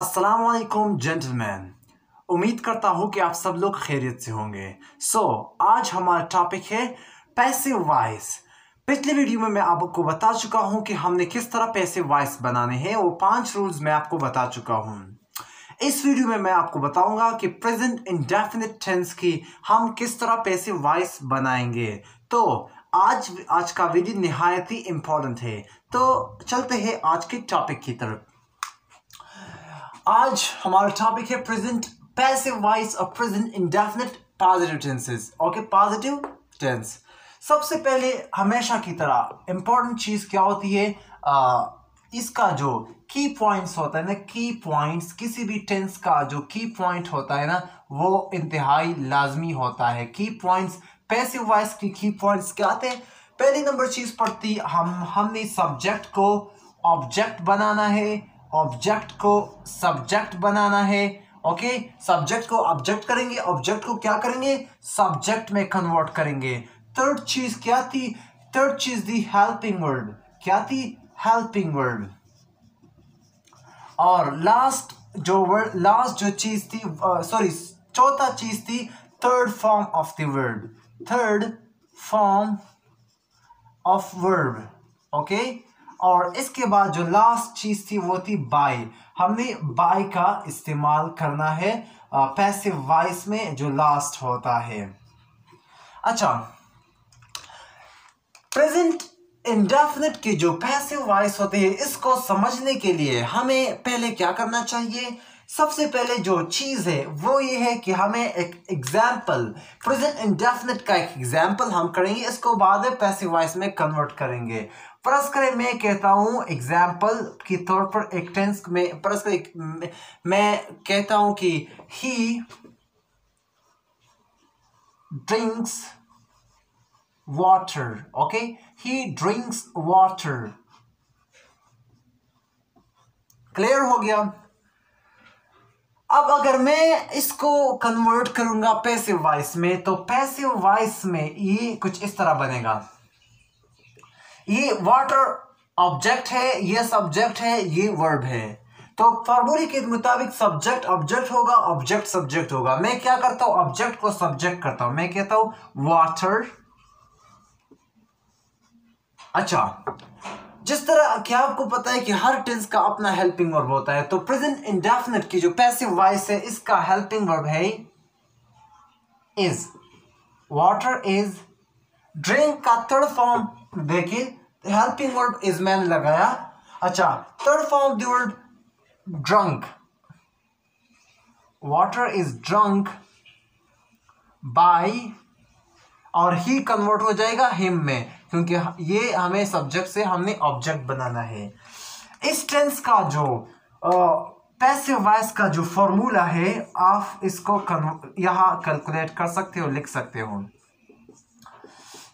अस्सलाम वालेकुम जेंटलमैन। उम्मीद करता हूँ कि आप सब लोग खैरियत से होंगे। आज हमारा टॉपिक है पैसिव वॉइस। पिछले वीडियो में मैं आपको बता चुका हूँ कि हमने किस तरह पैसिव वॉइस बनाने हैं। वो 5 रूल्स मैं आपको बता चुका हूँ। इस वीडियो में मैं आपको बताऊंगा कि प्रेजेंट इंडेफिनिट टेंस की हम किस तरह पैसिव वॉइस बनाएंगे। तो आज का वीडियो निहायत ही इम्पोर्टेंट है। तो चलते हैं आज के टॉपिक की तरफ। आज हमारा टॉपिक है प्रेजेंट पैसिव वॉइस और present indefinite positive tenses. Okay, positive tense. सबसे पहले हमेशा की तरह इंपॉर्टेंट चीज क्या होती है, इसका जो की पॉइंट्स होता है ना, की पॉइंट्स, किसी भी टेंस का जो की पॉइंट होता है ना, वो इंतहाई लाजमी होता है। की पॉइंट्स, पैसिव वॉइस की की पॉइंट्स क्या आते हैं? पहली नंबर चीज पड़ती, हमने सब्जेक्ट को ऑब्जेक्ट बनाना है, ऑब्जेक्ट को सब्जेक्ट बनाना है। ओके, सब्जेक्ट को ऑब्जेक्ट करेंगे, ऑब्जेक्ट को क्या करेंगे, सब्जेक्ट में कन्वर्ट करेंगे। थर्ड चीज क्या थी? थर्ड चीज थी हेल्पिंग वर्ड। क्या थी? Helping word. और लास्ट जो चीज थी, सॉरी, चौथा चीज थी third form of the word. Third form of verb. Okay, और इसके बाद जो लास्ट चीज थी वो थी बाय। हमने बाय का इस्तेमाल करना है पैसिव वॉइस में, जो लास्ट होता है। अच्छा, प्रेजेंट इंडेफिनिट की जो पैसिव वॉइस होती है, इसको समझने के लिए हमें पहले क्या करना चाहिए? सबसे पहले जो चीज है वो ये है कि हमें एक एग्जाम्पल, प्रेजेंट इंडेफिनिट का एक एग्जाम्पल हम करेंगे, इसको बाद में पैसिव वॉइस में कन्वर्ट करेंगे। फर्ज करें मैं कहता हूं एग्जाम्पल के तौर पर एक टेंस में, फर्ज करें मैं कहता हूं कि ही drinks water. Okay, he drinks water. Clear हो गया? अब अगर मैं इसको कन्वर्ट करूंगा पैसिव वॉइस में, तो पैसिव वॉइस में ये कुछ इस तरह बनेगा। ये वाटर ऑब्जेक्ट है, ये सब्जेक्ट है, ये वर्ब है। तो फॉर्मूले के मुताबिक सब्जेक्ट ऑब्जेक्ट होगा, ऑब्जेक्ट सब्जेक्ट होगा। मैं क्या करता हूं? ऑब्जेक्ट को सब्जेक्ट करता हूं। मैं कहता हूं वाटर। अच्छा, जिस तरह क्या आपको पता है कि हर टेंस का अपना हेल्पिंग वर्ब होता है, तो प्रेजेंट इंडेफिनिट की जो पैसिव वॉइस है, इसका हेल्पिंग वर्ब है इज। Water is. ड्रिंक का थर्ड फॉर्म देखिए, हेल्पिंग वर्ब इज मैंने लगाया। अच्छा, third form the word drunk. Water is drunk by, और ही कन्वर्ट हो जाएगा हिम में, क्योंकि ये हमें सब्जेक्ट से हमने ऑब्जेक्ट बनाना है। इस टेंस का जो पैसिव वॉइस का जो फॉर्मूला है, आप इसको यहां कैलकुलेट कर सकते हो, लिख सकते हो।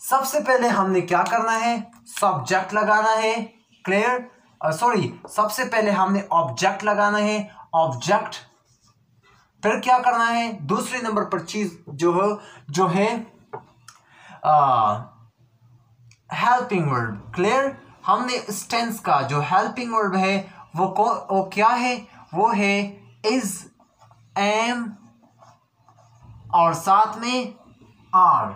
सबसे पहले हमने क्या करना है? सब्जेक्ट लगाना है। क्लियर? सॉरी, सबसे पहले हमने ऑब्जेक्ट लगाना है, ऑब्जेक्ट। फिर क्या करना है? दूसरे नंबर पर चीज जो है हेल्पिंग वर्ब। क्लियर? हमने इस टेंस का जो हेल्पिंग वर्ब है वो क्या है? वो है इज, एम और साथ में आर।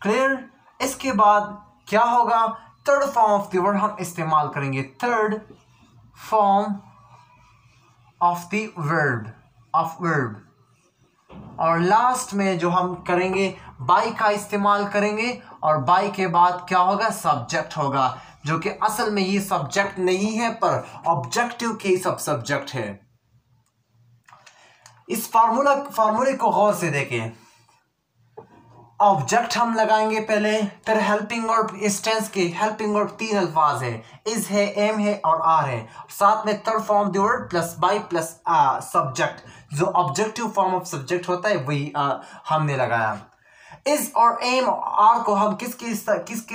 क्लियर? इसके बाद क्या होगा? Third form of the word हम इस्तेमाल करेंगे। Third form of the verb, of verb. और लास्ट में जो हम करेंगे, बाय का इस्तेमाल करेंगे, और बाय के बाद क्या होगा? सब्जेक्ट होगा, जो कि असल में ये सब्जेक्ट नहीं है, पर ऑब्जेक्टिव के सब सब्जेक्ट है। इस फार्मूले को गौर से देखें। ऑब्जेक्ट हम लगाएंगे पहले, फिर हेल्पिंग वर्ब। इस टेंस के हेल्पिंग वर्ब 3 अल्फाज है, इज है, एम है और आर है। साथ में third form the word plus by plus subject, जो ऑब्जेक्टिव फॉर्म ऑफ सब्जेक्ट होता है वही हमने लगाया। इज और एम आर को हम किसके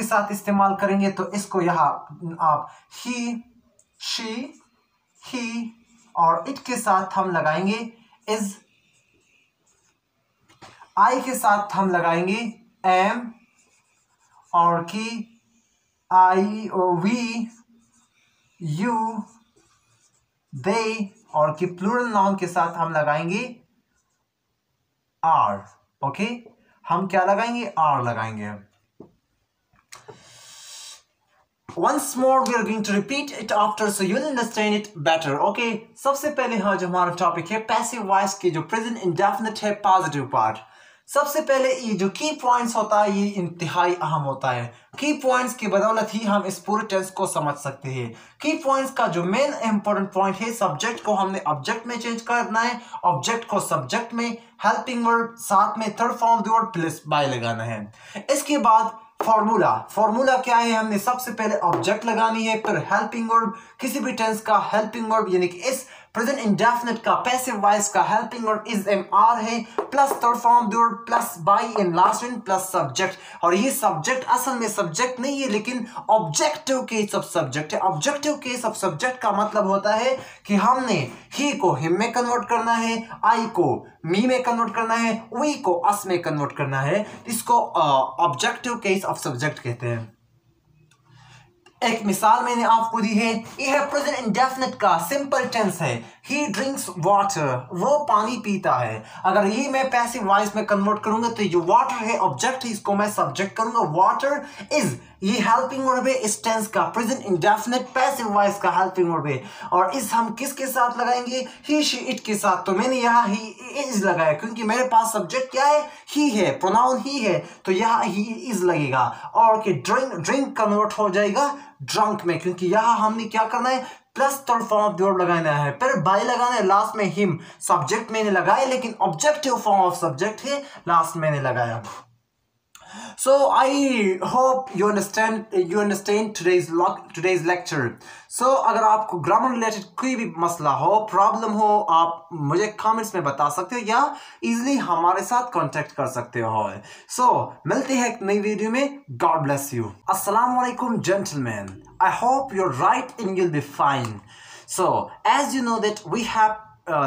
साथ इस्तेमाल करेंगे? तो इसको यहाँ आप ही, शी, ही और इट के साथ हम लगाएंगे इज। आई के साथ हम लगाएंगे एम, और की, आई, वी, यू, दे और कि प्लूरल नाउन के साथ हम लगाएंगे आर। ओके, हम क्या लगाएंगे? आर लगाएंगे। Once more we are going to repeat it after so you'll understand it better. Okay, सबसे पहले हाँ जो हमारा टॉपिक है पैसिव वॉइस के जो प्रेजेंट इंडेफिनिट है पॉजिटिव पार्ट। सबसे पहले ये जो की पॉइंट्स होता है ये इंतहाई अहम होता है। की पॉइंट्स की बदौलत ही हम इस पूरे टेंस को समझ सकते हैं। की पॉइंट्स का जो मेन इंपॉर्टेंट पॉइंट है, सब्जेक्ट को हमने ऑब्जेक्ट में चेंज करना है, ऑब्जेक्ट को सब्जेक्ट में, हेल्पिंग वर्ब साथ में third form of the word plus by लगाना है। इसके बाद फॉर्मूला क्या है? हमने सबसे पहले ऑब्जेक्ट लगानी है, फिर हेल्पिंग वर्ब, किसी भी टेंस का हेल्पिंग वर्ब यानी कि इस प्रेजेंट इंडेफिनिट का पैसिव वॉइस का helping verb is am are है, plus third form of the verb plus by in last in plus subject. और ये सब्जेक्ट असल में सब्जेक्ट नहीं है लेकिन ऑब्जेक्टिव केस ऑफ सब्जेक्ट है। ऑब्जेक्टिव केस ऑफ सब्जेक्ट का मतलब होता है कि हमने ही को हिम में कन्वर्ट करना है, आई को मी में कन्वर्ट करना है, वी को अस में कन्वर्ट करना है। इसको ऑब्जेक्टिव केस ऑफ सब्जेक्ट कहते हैं। एक मिसाल मैंने आपको दी है, यह है प्रेजेंट इंडेफिनिट का सिंपल टेंस है। ही ड्रिंक्स वाटर, वो पानी पीता है। अगर ये मैं पैसिव वॉइस में कन्वर्ट करूंगा तो जो वाटर है ऑब्जेक्ट है, इसको मैं सब्जेक्ट करूंगा। वाटर इज, ये हेल्पिंग वर्ब है इस टेंस का, प्रेजेंट इंडेफिनिट पैसिव वॉइस का हेल्पिंग वर्ब है। और इस हम किसके साथ लगाएंगे? ही शी इट के साथ। तो मैंने यहाँ ही इज लगाया क्योंकि मेरे पास सब्जेक्ट क्या है? ही है, प्रोनाउन ही है, तो यहाँ ही इज लगेगा। और कि ड्रिंक कन्वर्ट हो जाएगा ड्रंक में, क्योंकि यहाँ हमने क्या करना है? Plus third form of the verb लगाना है, फिर बाय लगाना है, लास्ट में हिम। सब्जेक्ट मैंने लगाया लेकिन ऑब्जेक्टिव फॉर्म ऑफ सब्जेक्ट है, लास्ट मैंने लगाया। So I hope you understand today's lecture. So अगर आपको ग्रामर रिलेटेड कोई भी मसला हो, प्रॉब्लम हो, आप मुझे कमेंट्स में बता सकते हो या इजीली हमारे साथ कांटेक्ट कर सकते हो। So मिलते हैं एक नई वीडियो में। God bless you. Assalamu alaikum gentlemen. I hope you're right and you'll be fine. So as you know that we have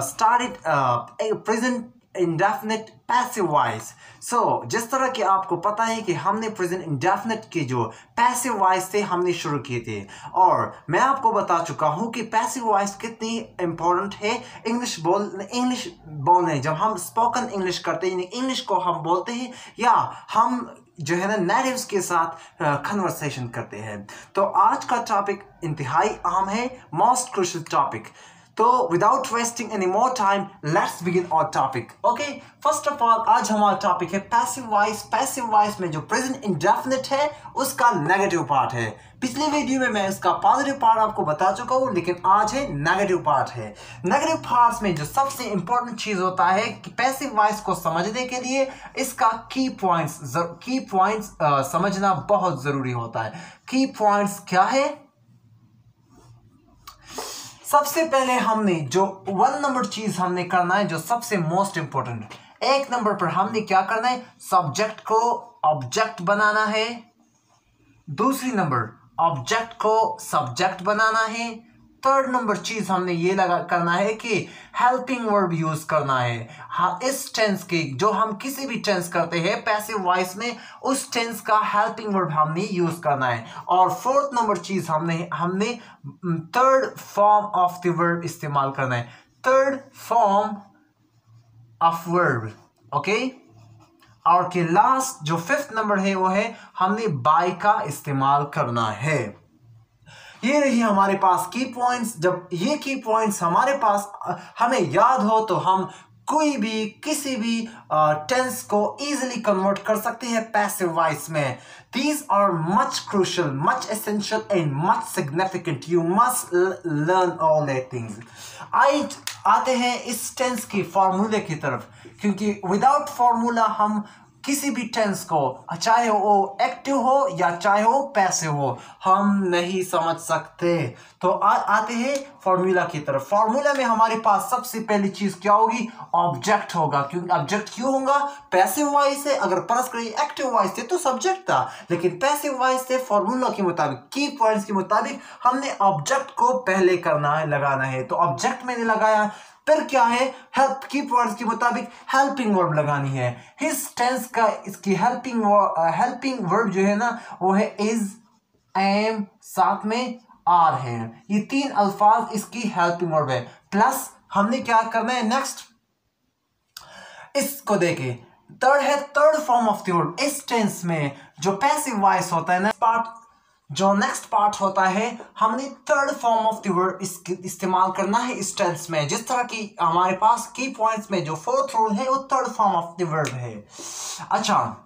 started a present indefinite passive voice. So जिस तरह कि आपको पता है कि हमने प्रेजेंट इंडेफिनिट के जो पैसिव वॉइस थे हमने शुरू किए थे, और मैं आपको बता चुका हूं कि पैसिव वॉइस कितनी इंपॉर्टेंट है इंग्लिश बोलने। जब हम स्पोकन इंग्लिश करते हैं, इंग्लिश को हम बोलते हैं या हम जो है ना नेटिव्स के साथ कन्वर्सेशन करते हैं। तो आज का टॉपिक इंतहाई अहम है, मोस्ट क्रूशियल टॉपिक। तो without wasting any more time let's begin our topic. Okay, first of all आज हमारा टॉपिक है पैसिव वॉइस। पैसिव वॉइस में जो प्रेजेंट इंडेफिनिट है उसका नेगेटिव पार्ट है। पिछले वीडियो में मैं इसका पॉजिटिव पार्ट आपको बता चुका हूं, लेकिन आज है नेगेटिव पार्ट है। नेगेटिव पार्ट्स में जो सबसे इंपॉर्टेंट चीज होता है कि पैसिव वॉइस को समझने के लिए इसका की पॉइंट्स समझना बहुत जरूरी होता है। की पॉइंट्स क्या है? सबसे पहले हमने जो 1 नंबर चीज हमने करना है, जो सबसे मोस्ट इंपॉर्टेंट, 1 नंबर पर हमने क्या करना है? सब्जेक्ट को ऑब्जेक्ट बनाना है। दूसरी नंबर ऑब्जेक्ट को सब्जेक्ट बनाना है। थर्ड नंबर चीज हमने ये करना है कि हेल्पिंग वर्ब यूज करना है। हाँ, इस टेंस के जो हम किसी भी टेंस करते हैं पैसिव वॉइस में, उस टेंस का हेल्पिंग वर्ब हमने यूज करना है। और फोर्थ नंबर चीज हमने third form of the verb इस्तेमाल करना है। Third form of verb. Okay, और के लास्ट जो 5th नंबर है वो है हमने बाय का इस्तेमाल करना है। ये रही हमारे पास की पॉइंट्स। जब ये की पॉइंट्स हमारे पास हमें याद हो तो हम कोई भी किसी भी टेंस को इजीली कन्वर्ट कर सकते हैं पैसिव वॉइस में। These are much crucial, much essential and much significant. You must learn all that things. आते हैं इस टेंस की फॉर्मूले की तरफ, क्योंकि विदाउट फॉर्मूला हम किसी भी टेंस को, चाहे वो एक्टिव हो या चाहे वो पैसिव हो, हम नहीं समझ सकते। तो आते हैं फॉर्मूला की तरफ। फॉर्मूला में हमारे पास सबसे पहली चीज क्या होगी? ऑब्जेक्ट होगा। क्योंकि ऑब्जेक्ट क्यों होगा? पैसिव वॉइस से। अगर परस करिए एक्टिव वॉइस थे तो सब्जेक्ट था, लेकिन पैसिव वॉइस से फॉर्मूला के मुताबिक, की पॉइंट्स के मुताबिक हमने ऑब्जेक्ट को पहले करना है, लगाना है। तो ऑब्जेक्ट मैंने लगाया, फिर क्या है? हेल्प की पॉइंट्स के मुताबिक हेल्पिंग वर्ब लगानी है। हिज टेंस का इसकी हेल्पिंग वर्ब जो है ना वो है इज, एम, साथ में आर है। ये 3 अल्फाज इसकी हेल्पिंग वर्ब है, प्लस हमने क्या करना है नेक्स्ट, इसको देखे। थर्ड है third form of the verb. इस टेंस में जो पैसिव वॉइस होता है ना पार्ट, जो नेक्स्ट पार्ट होता है, हमने third form of the verb इस्तेमाल करना है इस टेंस में। जिस तरह की हमारे पास की पॉइंट्स में जो फोर्थ रूल है वो third form of the verb है। अच्छा,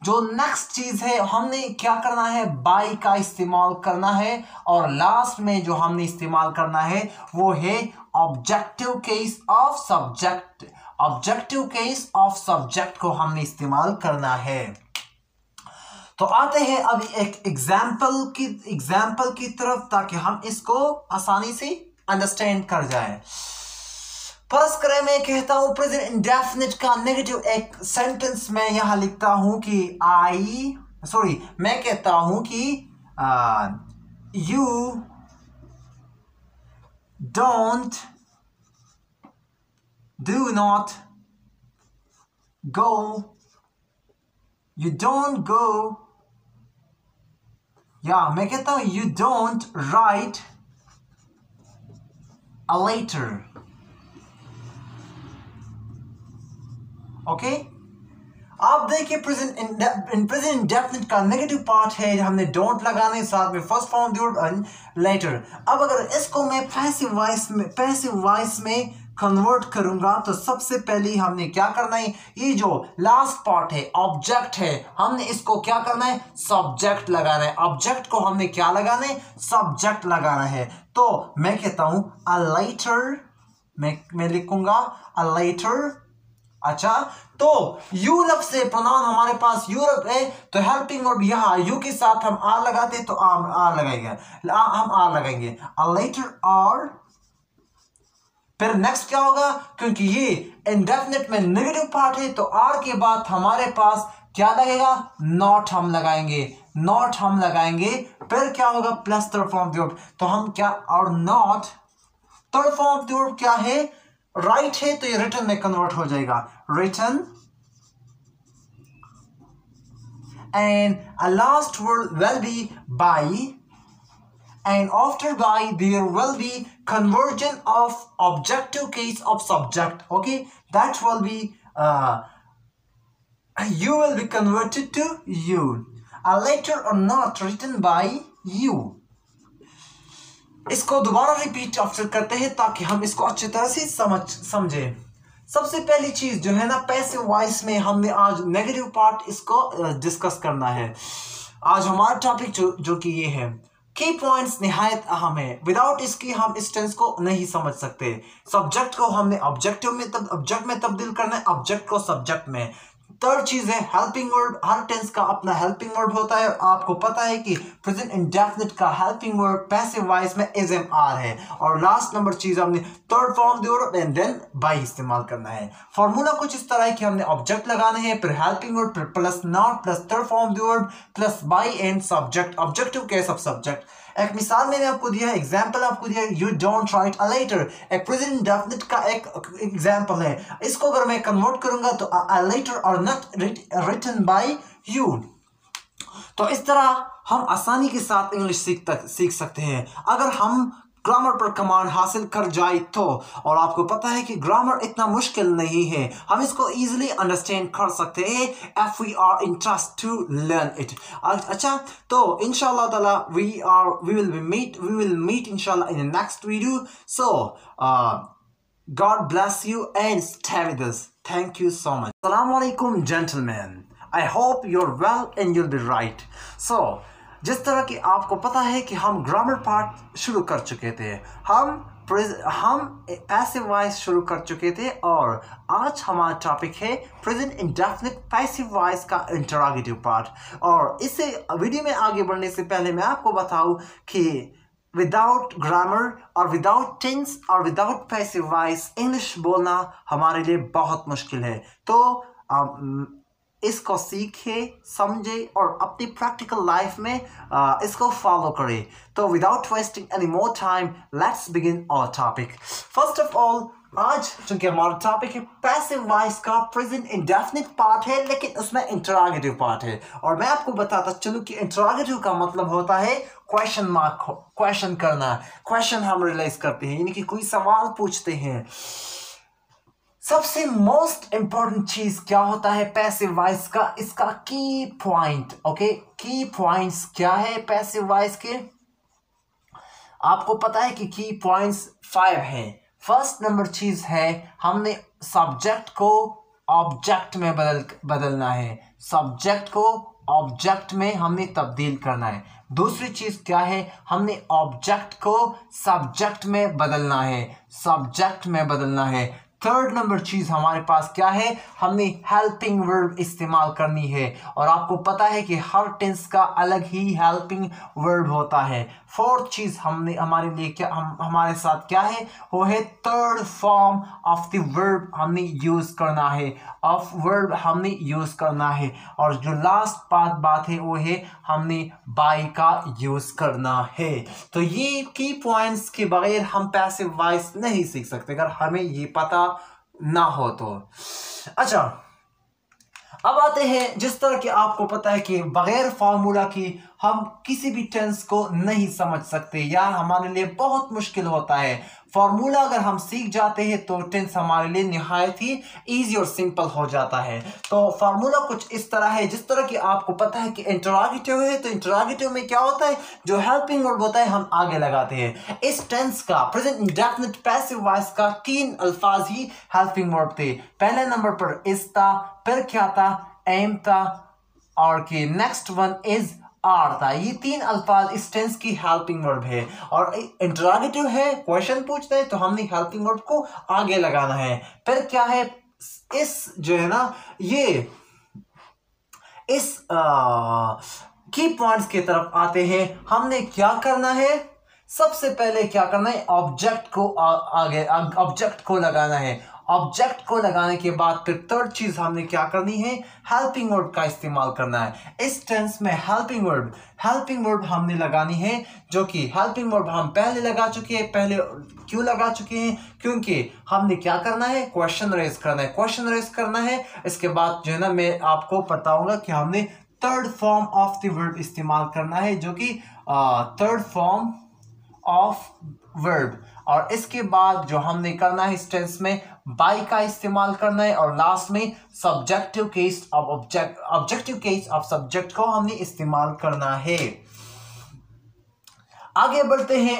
जो नेक्स्ट चीज है हमने क्या करना है, बाय का इस्तेमाल करना है, और लास्ट में जो हमने इस्तेमाल करना है वो है objective case of subject. Objective case of subject को हमने इस्तेमाल करना है। तो आते हैं अभी एक एग्जाम्पल की तरफ, ताकि हम इसको आसानी से अंडरस्टैंड कर जाए। फर्स्ट करें, मैं कहता हूं प्रेजेंट इंडेफिनिट का नेगेटिव एक सेंटेंस में यहां लिखता हूं कि मैं कहता हूं कि यू डू नॉट गो, या मैं कहता हूं you don't write a letter. Okay, आप देखिए प्रेजेंट इंडेफिनिट का नेगेटिव पार्ट है, हमने डोंट लगाने, साथ में फर्स्ट फॉर्म वर्ब लेटर। अब अगर इसको मैं पैसिव वॉइस में कन्वर्ट करूंगा तो सबसे पहले हमने क्या करना है, ये जो लास्ट पार्ट है ऑब्जेक्ट है, हमने इसको क्या करना है, सब्जेक्ट लगाना है। ऑब्जेक्ट को हमने क्या लगाना है, सब्जेक्ट लगाना है। तो मैं कहता हूं अ लेटर, मैं लिखूंगा अ लेटर। अच्छा, तो यूरोप से प्रोनाउन हमारे पास यूरोप है, तो हेल्पिंग वर्ब यहाँ यू के साथ हम आर लगाते तो आर लगाएंगे अ लेटर आर। फिर नेक्स्ट क्या होगा, क्योंकि ये इंडेफिनिट में नेगेटिव पार्ट है तो आर के बाद हमारे पास क्या लगेगा, नॉट हम लगाएंगे। फिर क्या होगा, plus third form of the verb. तो हम क्या, और not third form of the verb क्या है, राइट है, तो ये रिटन में कन्वर्ट हो जाएगा, written. And a last word will be by, and after by there will be conversion of objective case of subject. Okay, that will be you will be converted to you. A letter or not written by you. इसको दोबारा repeat after करते हैं ताकि हम इसको अच्छी तरह से समझे। सबसे पहली चीज जो है ना, पैसिव वॉइस में हमने आज नेगेटिव पार्ट इसको डिस्कस करना है। आज हमारा टॉपिक जो कि ये है, की पॉइंट्स निहायत अहम है, विदाउट इसकी हम इस टेंस को नहीं समझ सकते। सब्जेक्ट को हमने ऑब्जेक्ट में तब्दील करना है, ऑब्जेक्ट को सब्जेक्ट में। थर्ड चीज है हेल्पिंग वर्ब। हर टेंस का अपना हेल्पिंग वर्ब होता है, आपको पता है कि प्रेजेंट इंडेफिनिट का हेल्पिंग वर्ब पैसिव वॉइस में इज एम आर है। और लास्ट नंबर चीज हमने third form the verb and then by इस्तेमाल करना है। फॉर्मूला कुछ इस तरह है कि हमने ऑब्जेक्ट लगाने हैं, फिर हेल्पिंग वर्ब, फिर plus not, plus third form the verb, plus bye and subject, objective case of subject. एक मिसाल मैंने आपको दिया है, एग्जाम्पल आपको दिया है, you don't write a letter. एक प्रेजेंट इंडेफिनिट का एक एग्जाम्पल है। इसको अगर मैं कन्वर्ट करूंगा तो अ लेटर और नॉट रिटन बाय यू। तो इस तरह हम आसानी के साथ इंग्लिश सीख सकते हैं अगर हम ग्रामर पर कमांड हासिल कर जाए तो। और आपको पता है कि ग्रामर इतना मुश्किल नहीं है, हम इसको इजीली अंडरस्टैंड कर सकते हैं if we are interested to learn it। अच्छा, तो इंशाल्लाह ताला we will meet inshallah in the next video। So God bless you and stay with us. Thank you so much. Assalamu alaikum gentlemen, I hope you're well and you'll be right। So जिस तरह कि आपको पता है कि हम grammar part शुरू कर चुके थे, हम पैसिव वॉइस शुरू कर चुके थे, और आज हमारा टॉपिक है प्रेजेंट इंडेफिनिट पैसिव वॉइस का इंटरोगेटिव पार्ट। और इससे वीडियो में आगे बढ़ने से पहले मैं आपको बताऊं कि विदाउट ग्रामर और विदाउट टेंस और विदाउट पैसिव वॉइस इंग्लिश बोलना हमारे लिए बहुत मुश्किल है। तो इसको सीखे, समझे और अपनी प्रैक्टिकल लाइफ में इसको फॉलो करें। तो without wasting any more time, let's begin our topic. First of all, आज चूंकि हमारा टॉपिक है पैसिव वॉइस का प्रेजेंट इंडेफिनिट पार्ट है, लेकिन उसमें इंटरोगेटिव पार्ट है। और मैं आपको बताता चलूं कि इंटरोगेटिव का मतलब होता है क्वेश्चन मार्क, क्वेश्चन करना, क्वेश्चन हम रियलाइज करते हैं, यानी कि कोई सवाल पूछते हैं। सबसे मोस्ट इंपॉर्टेंट चीज क्या होता है पैसिव वॉइस का, इसका की पॉइंट। ओके, की पॉइंट्स क्या है पैसिव वॉइस के, आपको पता है कि की पॉइंट्स 5 हैं। फर्स्ट नंबर चीज है हमने सब्जेक्ट को ऑब्जेक्ट में बदलना है, सब्जेक्ट को ऑब्जेक्ट में हमने तब्दील करना है। दूसरी चीज क्या है, हमने ऑब्जेक्ट को सब्जेक्ट में बदलना है, सब्जेक्ट में बदलना है। थर्ड नंबर चीज हमारे पास क्या है, हमने हेल्पिंग वर्ब इस्तेमाल करनी है, और आपको पता है कि हर टेंस का अलग ही हेल्पिंग वर्ब होता है। फोर्थ चीज हमने हमारे लिए क्या हमारे साथ क्या है, वो है third form of the verb हमने यूज करना है, ऑफ वर्ब हमने यूज करना है। और जो लास्ट बात है वो है हमने बाय का यूज करना है। तो ये की पॉइंट्स के बगैर हम पैसिव वॉइस नहीं सीख सकते, अगर हमें ये पता ना हो तो। अच्छा, अब आते हैं, जिस तरह कि आपको पता है कि बगैर फार्मूला की हम किसी भी टेंस को नहीं समझ सकते, या हमारे लिए बहुत मुश्किल होता है। फार्मूला अगर हम सीख जाते हैं तो टेंस हमारे लिए निहायत ही इजी और सिंपल हो जाता है। तो फार्मूला कुछ इस तरह है, जिस तरह कि आपको पता है कि इंटरोगेटिव है, तो इंटरोगेटिव में क्या होता है, जो हेल्पिंग वर्ब होता है हम आगे लगाते हैं। इस टेंस का प्रेजेंट इंडेफिनिट पैसिव वॉइस का 3 अल्फाज ही हेल्पिंग वर्ब थे। पहले नंबर पर इज था, फिर क्या था, एम था, और कि नेक्स्ट वन इज आर था। ये 3 अल्फाज इस टेंस की हेल्पिंग वर्ब है। और इंटरोगेटिव है, क्वेश्चन पूछते हैं तो हमने हेल्पिंग वर्ब को आगे लगाना है। फिर क्या है, इस जो है ना, ये इस की पॉइंट्स की तरफ आते हैं। हमने क्या करना है, सबसे पहले क्या करना है, ऑब्जेक्ट को आगे ऑब्जेक्ट को लगाना है। ऑब्जेक्ट को लगाने के बाद फिर थर्ड चीज हमने क्या करनी है, हेल्पिंग वर्ब का इस्तेमाल करना है। इस टेंस में हेल्पिंग वर्ब हमने लगानी है, जो कि हेल्पिंग वर्ब हम पहले लगा चुके हैं। पहले क्यों लगा चुके हैं, क्योंकि हमने क्या करना है, क्वेश्चन रेज करना है, क्वेश्चन रेज करना है। इसके बाद जो है ना, मैं आपको बताऊंगा कि हमने third form of the verb इस्तेमाल करना है, जो कि थर्ड फॉर्म ऑफ वर्ब। और इसके बाद जो हमने करना है इस टेंस में बाय का इस्तेमाल करना है, और लास्ट में subjective case of objective case of subject को हमने इस्तेमाल करना है। आगे बढ़ते हैं।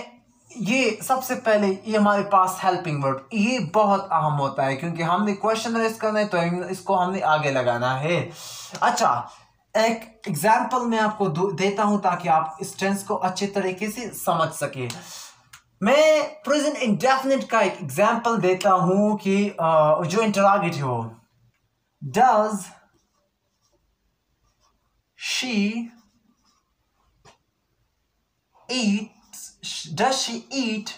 ये सबसे पहले ये हमारे पास हेल्पिंग वर्ब, ये बहुत अहम होता है क्योंकि हमने क्वेश्चन रेज करना है, तो इसको हमने आगे लगाना है। अच्छा, एक एग्जाम्पल मैं आपको देता हूं ताकि आप इस टेंस को अच्छे तरीके से समझ सके। मैं प्रेजेंट इंडेफिनिट का एक एग्जाम्पल देता हूं कि जो इंटरोगेटिव हो, does she eat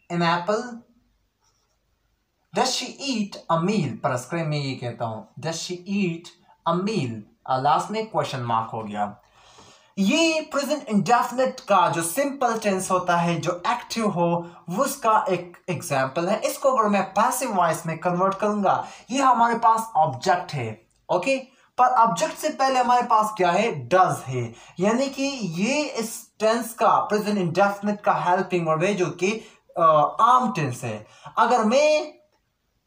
an apple? Does she eat a meal? पर स्क्रीन में ये कहता हूं, does she eat a meal? Last में क्वेश्चन मार्क हो गया। ये प्रेजेंट इंडेफिनिट का जो सिंपल टेंस होता है, जो एक्टिव हो, उसका एक एग्जाम्पल है। इसको अगर मैं पैसिव वॉइस में कन्वर्ट करूंगा, ये हमारे पास ऑब्जेक्ट है, ओके, पर ऑब्जेक्ट से पहले हमारे पास क्या है, डज है, यानी कि ये इस टेंस का प्रेजेंट इंडेफिनिट का हेल्पिंग वर्ब है, जो कि आम टेंस है। अगर मैं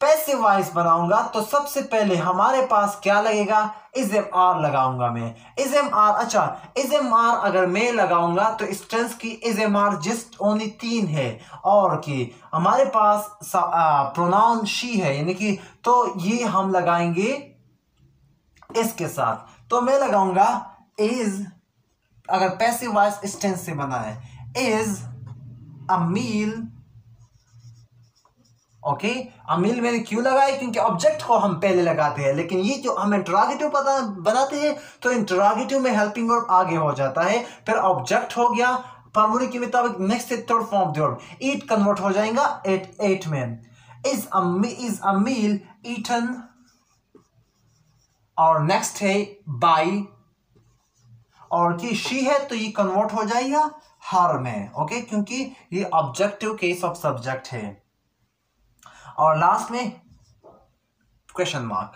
पैसिव वॉइस बनाऊंगा तो सबसे पहले हमारे पास क्या लगेगा, इज एम आर लगाऊंगा मैं, इज एम आर। अच्छा, इज एम आर अगर मैं लगाऊंगा तो इस टेंस की is am are just only 3 है, और कि हमारे पास प्रोनाउन शी है, यानी कि तो ये हम लगाएंगे इसके साथ। तो मैं लगाऊंगा इज, अगर पैसिव वॉइस इस टेंस से बना है, इज अ मील। ओके, अमील मैंने क्यों लगाई, क्योंकि ऑब्जेक्ट को हम पहले लगाते हैं, लेकिन ये जो हम इंटरोगेटिव बनाते हैं तो इंटरोगेटिव में हेल्पिंग वर्ब आगे हो जाता है, फिर ऑब्जेक्ट हो गया, फार्मूले के मुताबिक नेक्स्ट थर्ड फॉर्म वर्ब ईट कन्वर्ट हो जाएगा एट में। इज अ मील ईटन, और नेक्स्ट है बाय, और कि शी है तो ये कन्वर्ट हो जाएगा हर में, ओके, क्योंकि ये ऑब्जेक्टिव केस ऑफ सब्जेक्ट है। और लास्ट में क्वेश्चन मार्क।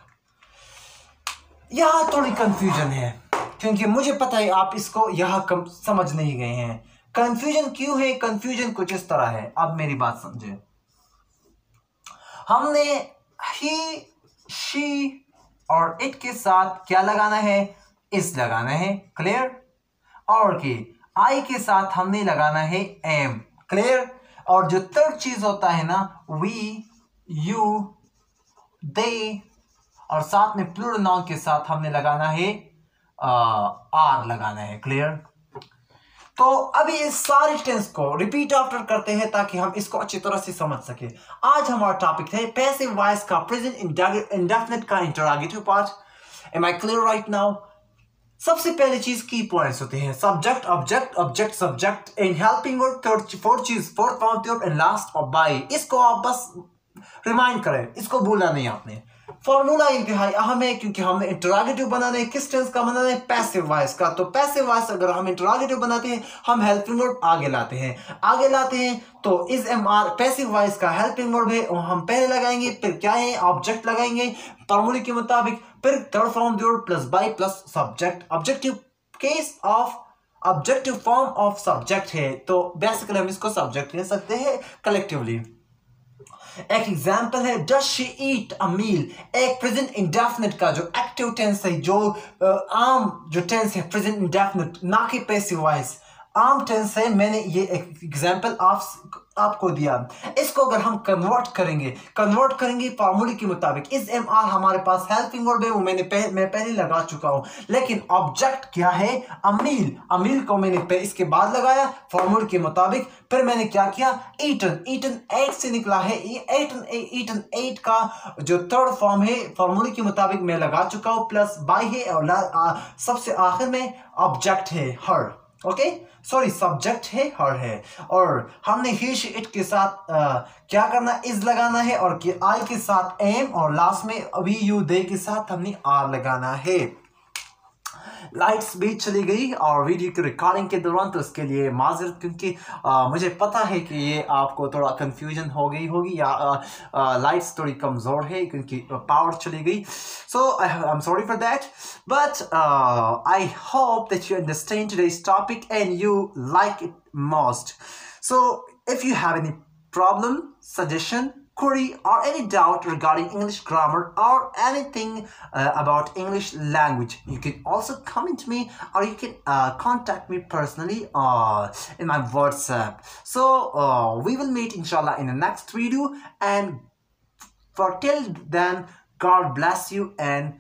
यहां थोड़ी कंफ्यूजन है क्योंकि मुझे पता है आप इसको यहां समझ नहीं गए हैं। कंफ्यूजन क्यों है? कंफ्यूजन कुछ इस तरह है, अब मेरी बात समझे। हमने ही, शी और इट के साथ क्या लगाना है? इस लगाना है, क्लियर। और कि आई के साथ हमने लगाना है एम, क्लियर। और जो थर्ड चीज होता है ना, वी, यू, दे, और साथ में प्लूरल नाउन के साथ हमने लगाना है आर लगाना है, क्लियर। तो अभी इस सारे टेंस को रिपीट आफ्टर करते हैं ताकि हम इसको अच्छी तरह से समझ सके। आज हमारा टॉपिक है पैसिव वॉइस का प्रेजेंट इंडेफिनिट का interrogative part. Am I clear right now? सबसे पहले चीज की पॉइंट्स होते हैं सब्जेक्ट, ऑब्जेक्ट, ऑब्जेक्ट, सब्जेक्ट, इन helping verb, fourth form and last और बाय। इसको आप बस रिमाइंड करें, इसको भूलना नहीं आपने। फॉर्मूला इंतहाई अहम है क्योंकि हमें इंटरोगेटिव बनाना है। किस टेंस का बनाना है? पैसिव वॉइस का। तो पैसिव वॉइस अगर हम इंटरोगेटिव बनाते हैं, हम हेल्पिंग वर्ब आगे लाते हैं तो is am are passive voice का हेल्पिंग वर्ब है और हम पहले लगाएंगे, फिर क्या है? ऑब्जेक्ट लगाएंगे फॉर्मूले के मुताबिक, फिर third form verb plus bye plus subject. Objective form of subject है तो बेसिकली हम इसको सब्जेक्ट ले सकते हैं कलेक्टिवली। एक एग्जाम्पल है डज शी ईट अ मील। एक प्रेजेंट इंडेफिनिट का जो एक्टिव टेंस है, जो आम जो टेंस है प्रेजेंट इंडेफिनिट, ना कि पैसिव वॉइस, आम टेंस है। मैंने ये एक एग्जाम्पल आपको दिया। इसको अगर हम कन्वर्ट करेंगे फॉर्मूले के मुताबिक, इज एम आर हमारे पास हेल्पिंग वर्ब है, वो मैं पहले लगा चुका हूं। लेकिन ऑब्जेक्ट क्या है? अमील। अमील को मैंने इसके बाद लगाया फॉर्मूले के मुताबिक। फिर मैंने क्या किया? ईटन। ईटन 8 से निकला है। ईटन 8 का जो थर्ड फॉर्म है फॉर्मूले के मुताबिक मैं लगा चुका हूं, प्लस बाय है और सबसे आखिर में ऑब्जेक्ट है हर। ओके, सॉरी, सब्जेक्ट है हर है। और हमने ही, शी, इट के साथ क्या करना? इज लगाना है, और आई के साथ एम, और लास्ट में वी, यू, दे के साथ हमने आर लगाना है। लाइट्स भी चली गई और वीडियो की रिकॉर्डिंग के दौरान, तो उसके लिए माजरत, क्योंकि मुझे पता है कि ये आपको थोड़ा कंफ्यूजन हो गई होगी या लाइट्स थोड़ी कमज़ोर है क्योंकि पावर चली गई। So I am sorry for that, but I hope that you understand today's topic and you like it most. So if you have any problem, suggestion, query or any doubt regarding English grammar or anything about English language, you can also comment me or you can contact me personally in my WhatsApp. So we will meet inshallah in the next video, and for till then, God bless you and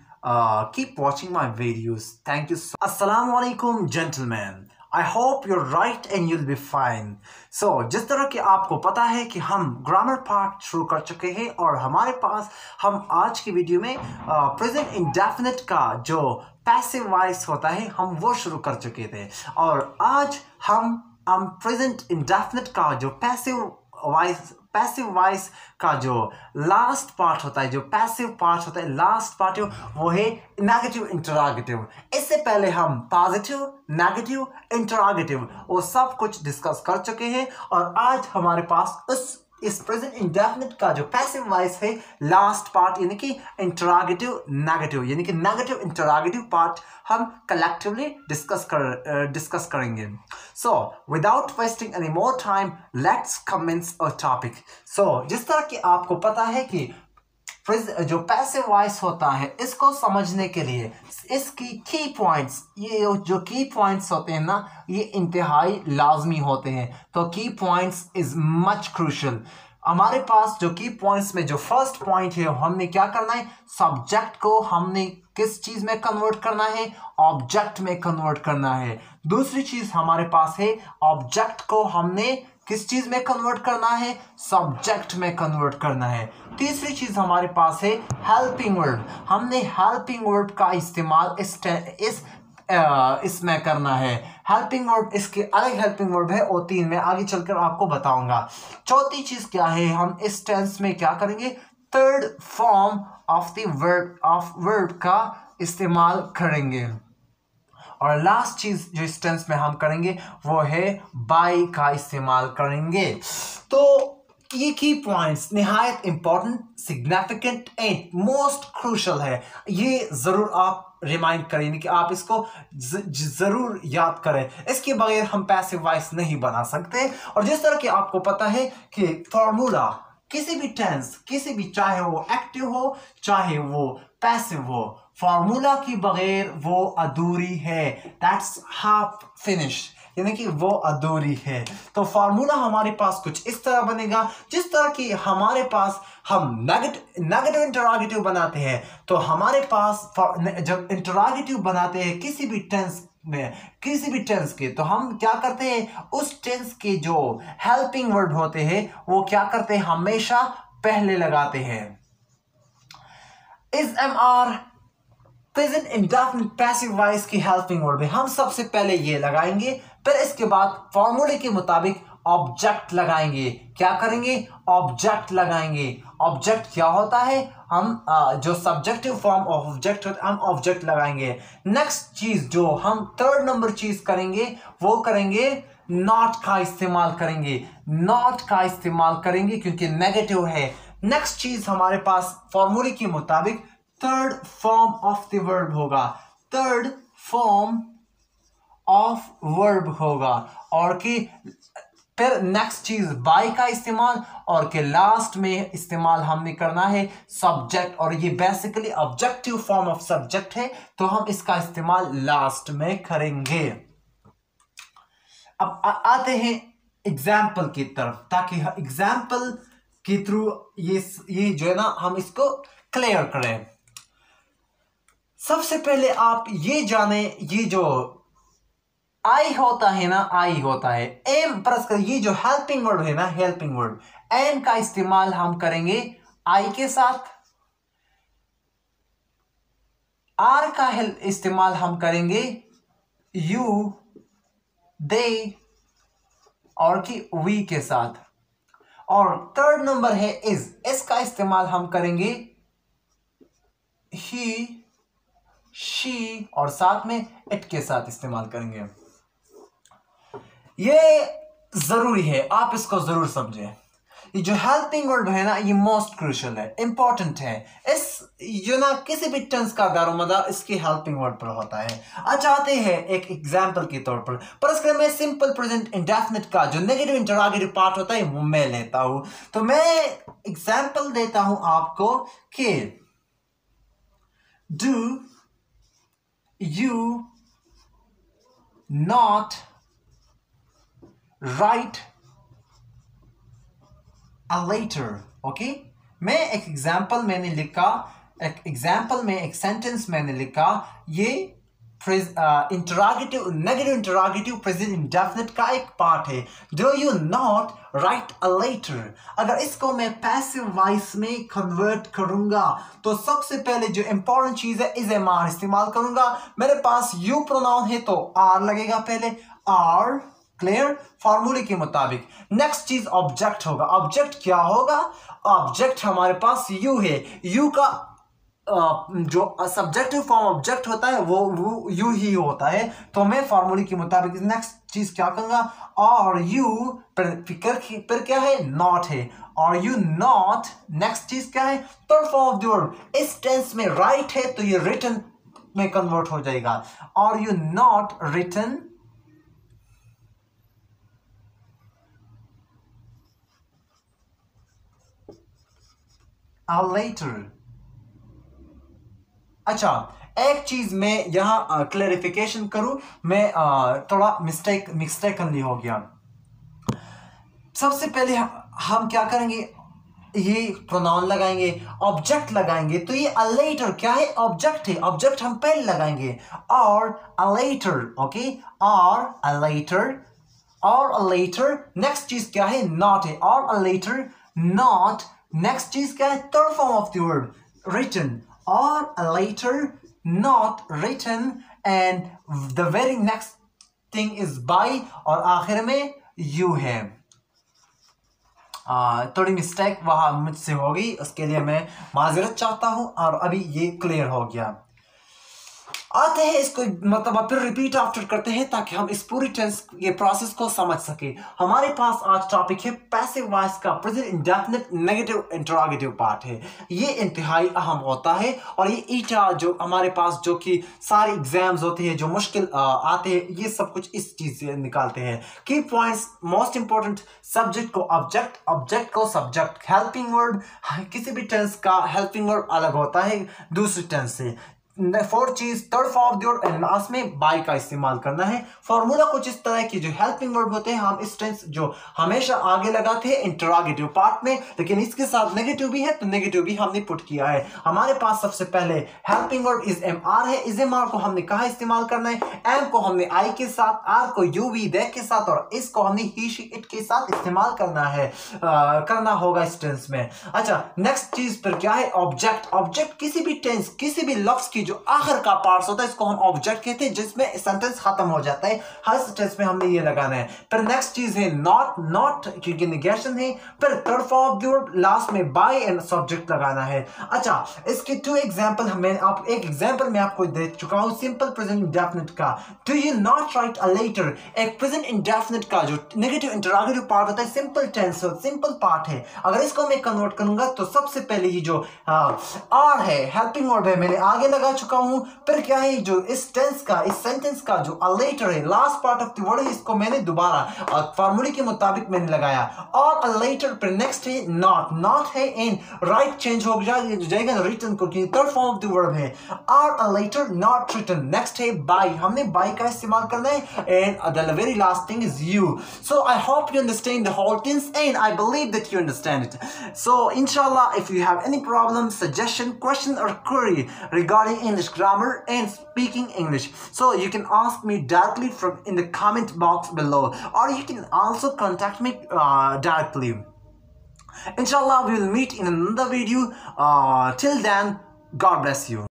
keep watching my videos. Thank you so much. Assalamu alaikum, gentlemen. I hope you're right and you'll be fine. So, जिस तरह कि आपको पता है कि हम grammar part शुरू कर चुके हैं और हमारे पास हम आज की वीडियो में प्रेजेंट इंडेफिनिट का जो पैसिव वॉइस होता है हम वो शुरू कर चुके थे, और आज हम प्रेजेंट इंडेफिनिट का जो पैसिव वॉइस का जो लास्ट पार्ट होता है, जो पैसिव पार्ट होता है, लास्ट पार्ट वो है नेगेटिव इंटरोगेटिव। इससे पहले हम पॉजिटिव, नेगेटिव, इंटरोगेटिव वो सब कुछ डिस्कस कर चुके हैं, और आज हमारे पास इस प्रेजेंट इंडेफिनिट का जो पैसिव वॉइस है लास्ट पार्ट, यानी कि इंटरोगेटिव नेगेटिव, यानी कि नेगेटिव इंटरोगेटिव पार्ट हम कलेक्टिवली डिस्कस करेंगे। So without wasting any more time, let's commence a topic. So जिस तरह कि आपको पता है कि जो पैसिव वॉइस होता है, इसको समझने के लिए इसकी की पॉइंट्स, ये जो की पॉइंट्स होते हैं ना, ये इंतहाई लाजमी होते हैं। तो की पॉइंट्स इज मच क्रूशल। हमारे पास जो की पॉइंट्स में जो फर्स्ट पॉइंट है, हमने क्या करना है? सब्जेक्ट को हमने किस चीज में कन्वर्ट करना है? ऑब्जेक्ट में कन्वर्ट करना है। दूसरी चीज हमारे पास है, ऑब्जेक्ट को हमने किस चीज में कन्वर्ट करना है? सब्जेक्ट में कन्वर्ट करना है। तीसरी चीज हमारे पास है हेल्पिंग वर्ब। हमने हेल्पिंग वर्ब का इस्तेमाल इसमें करना है। हेल्पिंग वर्ब, इसके अलग हेल्पिंग वर्ब है और 3 में आगे चलकर आपको बताऊंगा। चौथी चीज क्या है? हम इस टेंस में क्या करेंगे? Third form of the verb का इस्तेमाल करेंगे। और लास्ट चीज जो इस टेंस में हम करेंगे वो है बाय का इस्तेमाल करेंगे। तो ये की पॉइंट्स निहायत important, significant and most crucial है। ये जरूर आप रिमाइंड करेंगे कि आप इसको जरूर याद करें। इसके बगैर हम पैसिव वॉइस नहीं बना सकते। और जिस तरह कि आपको पता है कि फॉर्मूला किसी भी टेंस, किसी भी, चाहे वो एक्टिव हो चाहे वो पैसिव हो, फॉर्मूला के बगैर वो अधूरी है। दैट्स हाफ फिनिश, यानी कि वो अधूरी है। तो फार्मूला हमारे पास कुछ इस तरह बनेगा, जिस तरह की हमारे पास हम नेगेटिव इंटरोगेटिव बनाते हैं, तो हमारे पास जब इंटरोगेटिव बनाते हैं किसी भी टेंस में, किसी भी टेंस के, तो हम क्या करते हैं, उस टेंस के जो हेल्पिंग वर्ड होते हैं वो क्या करते हैं, हमेशा पहले लगाते हैं। Is am are present indefinite passive voice की हेल्पिंग वर्ड में हम सबसे पहले ये लगाएंगे, फिर इसके बाद फॉर्मूले के मुताबिक ऑब्जेक्ट लगाएंगे। क्या करेंगे, ऑब्जेक्ट लगाएंगे। ऑब्जेक्ट क्या होता है, हम जो सब्जेक्टिव फॉर्म ऑफ ऑब्जेक्ट होता है, हम ऑब्जेक्ट लगाएंगे। नेक्स्ट चीज जो हम थर्ड नंबर चीज करेंगे वो करेंगे नॉट का इस्तेमाल करेंगे। नॉट का इस्तेमाल करेंगे क्योंकि नेगेटिव है। नेक्स्ट चीज हमारे पास फॉर्मूले के मुताबिक third form of the verb होगा, थर्ड फॉर्म ऑफ वर्ब होगा। और कि फिर नेक्स्ट चीज बाय का इस्तेमाल, और के लास्ट में इस्तेमाल हमने करना है सब्जेक्ट, और ये basically objective form of subject है, तो हम इसका इस्तेमाल लास्ट में करेंगे। अब आते हैं एग्जाम्पल की तरफ, ताकि एग्जाम्पल के थ्रू ये जो है ना हम इसको क्लियर करें। सबसे पहले आप ये जाने, ये जो आई होता है ना, आई होता है एम प्लस कर, ये जो हेल्पिंग वर्ड है ना, हेल्पिंग वर्ड, एम का इस्तेमाल हम करेंगे आई के साथ, आर का इस्तेमाल हम करेंगे यू, दे और कि वी के साथ। और थर्ड नंबर है इज, इसका इस्तेमाल हम करेंगे ही, शी और साथ में इट के साथ इस्तेमाल करेंगे। ये जरूरी है, आप इसको जरूर समझें। ये जो हेल्पिंग वर्ड है ना, ये मोस्ट क्रूशियल है, इंपॉर्टेंट है। इस जो ना किसी भी टेंस का दारोमदार इसके हेल्पिंग वर्ड पर होता है। अच्छा, आते हैं एक एग्जांपल के तौर पर इसके मैं सिंपल प्रेजेंट इंडेफिनिट का जो नेगेटिव इंटरोगेटिव पार्ट होता है वो मैं लेता हूं। तो मैं एग्जांपल देता हूं आपको कि do you not right a later, okay. मैं एक एग्जाम्पल मैंने लिखा, एक एग्जाम्पल में एक सेंटेंस मैंने लिखा, ये interrogative, negative interrogative present indefinite का एक पार्ट है। Do you not write a letter. अगर इसको मैं पैसिव वॉइस में कन्वर्ट करूंगा तो सबसे पहले जो इंपॉर्टेंट चीज है इज एम आर इस्तेमाल करूंगा। मेरे पास यू प्रोनाउन है तो आर लगेगा पहले, आर, क्लियर, फॉर्मूले के मुताबिक। नेक्स्ट चीज ऑब्जेक्ट होगा। ऑब्जेक्ट क्या होगा, ऑब्जेक्ट हमारे पास यू है, यू का जो सब्जेक्टिव फॉर्म ऑब्जेक्ट होता है वो यू ही होता है। तो मैं फॉर्मूले के मुताबिक नेक्स्ट चीज क्या करूंगा, और यू, फिर क्या है, नॉट है, और यू नॉट, नेक्स्ट चीज क्या है, third form of the verb. इस टेंस में राइट है तो ये रिटन में कन्वर्ट हो जाएगा, और यू नॉट रिटन later। अच्छा, एक चीज मैं यहां क्लैरिफिकेशन करूं, मैं थोड़ा मिस्टेकनली हो गया। सबसे पहले हम क्या करेंगे, ये प्रोनाउन लगाएंगे, ऑब्जेक्ट लगाएंगे, तो ये a later क्या है, ऑब्जेक्ट है, ऑब्जेक्ट हम पहले लगाएंगे, और a later, ओके, और a later, और a later, नेक्स्ट चीज क्या है, नॉट है, और a later नॉट, नेक्स्ट चीज क्या है, third form of the word written, or a later not written, and the very next thing is by, और आखिर में you है। थोड़ी मिस्टेक वहां मुझसे हो गई, उसके लिए मैं माजरत चाहता हूं, और अभी ये क्लियर हो गया। आते हैं इसको मतलब फिर रिपीट आफ्टर करते हैं ताकि हम इस पूरी टेंस ये प्रोसेस को समझ सके। हमारे पास आज टॉपिक है पैसिव वॉइस का present indefinite negative interrogative part है। ये इंतहाई अहम होता है और ये ईटा जो हमारे पास जो कि सारे एग्जाम्स होते हैं जो मुश्किल आते हैं ये सब कुछ इस चीज से निकालते हैं। की पॉइंट्स मोस्ट इंपॉर्टेंट, सब्जेक्ट को ऑब्जेक्ट, ऑब्जेक्ट को सब्जेक्ट, हेल्पिंग वर्ब, किसी भी टेंस का हेल्पिंग वर्ब अलग होता है दूसरी टेंस से। फोर्थ चीज थर्ड फॉर्म एंड लास्ट में बाय का इस्तेमाल करना है। फॉर्मूला कुछ इस तरह की जो हेल्पिंग वर्ब होते हैं हम इस टेंस जो हमेशा आगे लगाते हैं इंटरोगेटिव पार्ट में, लेकिन इसके साथ नेगेटिव भी है तो नेगेटिव भी हमने पुट किया है। हमारे पास सबसे पहले helping verb is am are है। इज एम आर को हमने कहा इस्तेमाल करना है? एम को हमने आई के साथ, आर को यू वी दे के साथ और इसको हमने ही शी इट के साथ इस्तेमाल करना है करना होगा इस टेंस में। अच्छा नेक्स्ट चीज पर क्या है? ऑब्जेक्ट। ऑब्जेक्ट किसी भी टेंस किसी भी लफ्ज की जो आखिर का पार्ट होता है इसको हम ऑब्जेक्ट कहते हैं जिसमें सेंटेंस खत्म हो जाता है। हर सेंटेंस में हमने ये लगाना है। फिर नेक्स्ट चीज है नॉट। नॉट क्योंकि नेगेशन है। फिर थर्ड फॉर्म वर्ब लास्ट में बाय एंड सब्जेक्ट लगाना है। अच्छा इसके टू एग्जांपल मैं आप एक एग्जांपल में आपको दे चुका हूं सिंपल प्रेजेंट इंडेफिनिट का। Do you not write a letter. एक प्रेजेंट इंडेफिनिट का जो नेगेटिव इंटरोगेटिव पार्ट होता है सिंपल टेंस सिंपल पार्ट है। अगर इसको मैं कन्वर्ट करूंगा तो सबसे पहले ही जो आर है हेल्पिंग वर्ब है मैंने आगे लगा चुका हूं। फिर क्या है जो इस टेंस का इस सेंटेंस का जो अ लेटर है last part of the word है इसको मैंने दोबारा फार्मूले के मुताबिक मैंने लगाया और अ लेटर पर नेक्स्ट है नॉट। नॉट है इन राइट चेंज हो जाएगा रिटन को क्योंकि third form of the verb है are a letter not written. Next है बाय। हमने बाय का इस्तेमाल करना है and the very last thing is you. So I hope you understand the whole tense and I believe that you understand it. So inshallah if you have any problem, suggestion, question or query regarding English grammar and speaking English, so you can ask me directly from in the comment box below or you can also contact me directly. Inshallah we will meet in another video. Till then, God bless you.